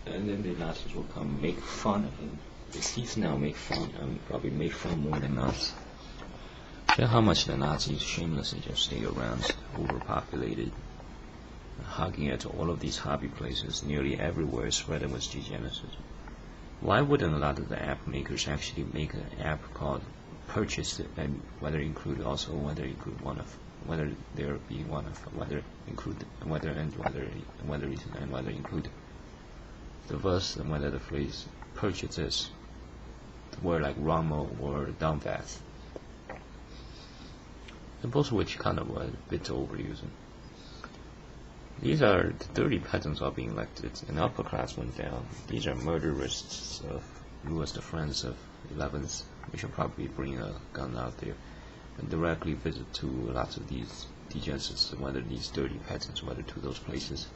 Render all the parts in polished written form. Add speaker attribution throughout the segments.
Speaker 1: And then the Nazis will come make fun of him. The Steves now make fun, probably make fun more than us. Feel how much the Nazis shamelessly just stay around, overpopulated, hogging at all of these hobby places, nearly everywhere spreading with degeneracy. Why wouldn't a lot of the app makers actually make an app called purchase it, and whether include also whether include one of, whether there be one of, whether include, whether and whether reason and whether include the verse and whether the phrase purchases the word like Ramo or Downfast. And both of which kind of a bit overusing. These are the dirty peasants are being elected, and upper class went down. These are murderers of Louis the Friends of 11th. We should probably bring a gun out there and directly visit to lots of these degenerates, whether these dirty peasants, whether to those places,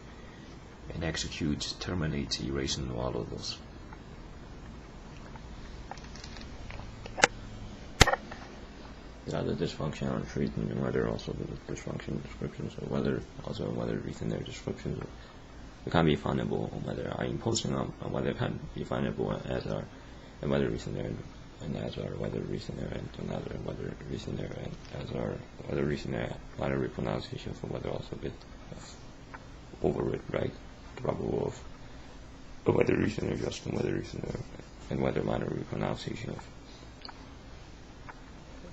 Speaker 1: and execute, terminate, erase, and all of those. The other dysfunction on treatment, and whether also the dysfunction descriptions, or whether also whether reason their descriptions can be findable, whether are imposing on whether can be findable as are, and whether reason there and as are, whether reason there and another, whether reason there and as are, whether reason there, minor repronunciation for whether also bit over it, right? Probable of whether reason there just and whether reason there and whether minor repronunciation of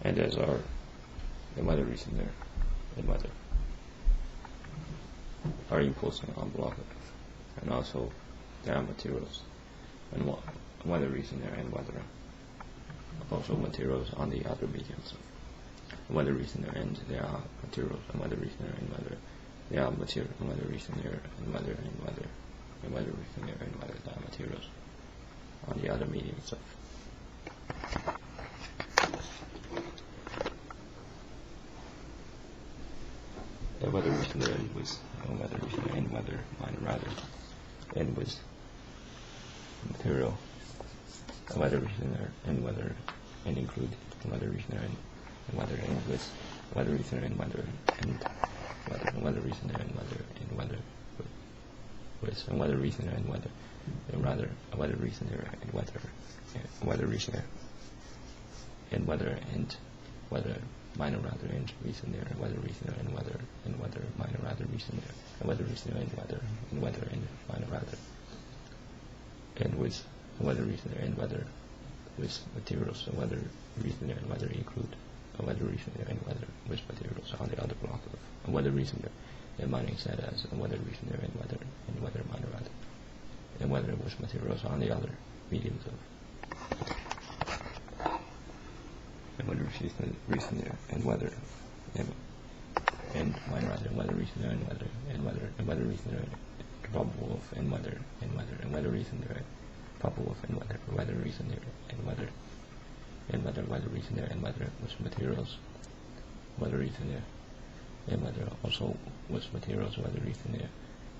Speaker 1: and as are, and whether reason there and whether are imposing on block and also there are materials and whether reason there and whether also materials on the other mediums, whether reason there and there are materials and whether reason there and whether there are materials and whether reason there and whether reason there and whether there are materials on the other mediums of and whether reason there and with and whether reason there and whether minor rather and with material and whether reason there and whether and include and whether reason there and whether and with whether reason there and whether and whether reason there and whether with and whether reason there and whether and rather whether reason there and whether reason there and whether minor rather and reason there and whether reason there and whether minor rather reason there and whether reason there and whether and minor rather and with whether reason there and whether with materials and whether reason there and whether include and whether reason there and whether with materials on the other block of and whether reason there and minor said as and whether reason there and whether minor rather and whether with materials on the other mediums of and whether reason there and whether and minor rather and whether reason there and whether reason there and probable of and whether reason there and probable of and whether reason there and whether reason there and whether with materials whether reason there and whether also with materials whether reason there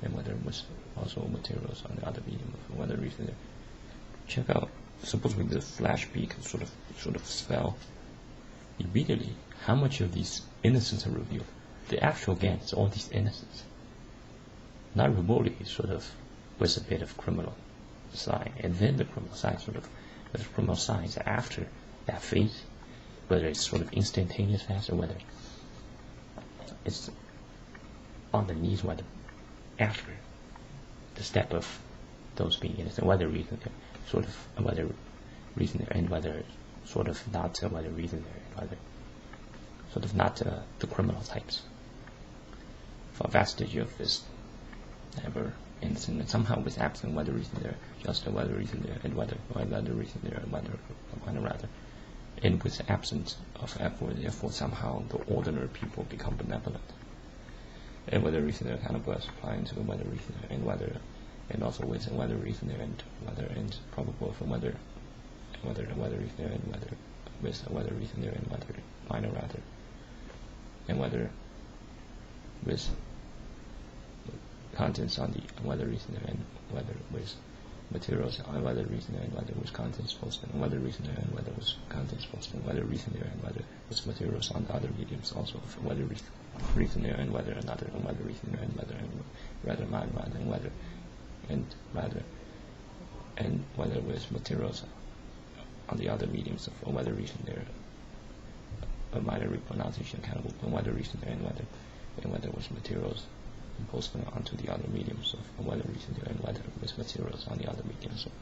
Speaker 1: and whether with also materials on the other medium of whether reason there. Check out, supposedly the flash peak sort of spell. Immediately, how much of these innocents are revealed? The actual gang is all these innocents. Not remotely sort of with a bit of criminal side, and then the criminal side sort of with the criminal sides after that phase, whether it's sort of instantaneous fast or whether it's on the knees, whether after the step of those being innocent, whether reason there, sort of whether reason there and whether sort of not whether reason there and whether sort of not the criminal types. For a vestige of this ever innocent and somehow was absent whether reason there, just whether reason there and whether reason there and whether rather and with absence of effort, therefore somehow the ordinary people become benevolent. And whether reason there kind of was applying to whether reason there and whether and also with whether reason there and whether and probable from whether reason there and whether with whether reason there and whether minor rather and whether with contents on the whether reason there and whether with materials and whether recently and whether with contents posted, and whether recently and whether with contents posted, and whether recently and whether with materials on the other mediums also, whether recently and whether another, and whether recently and whether and rather man rather and whether and rather and whether with materials on the other mediums of whether recently a minor repronunciation can and whether recently and whether with materials posted onto the other mediums of whether recently and whether with materials on the other mediums of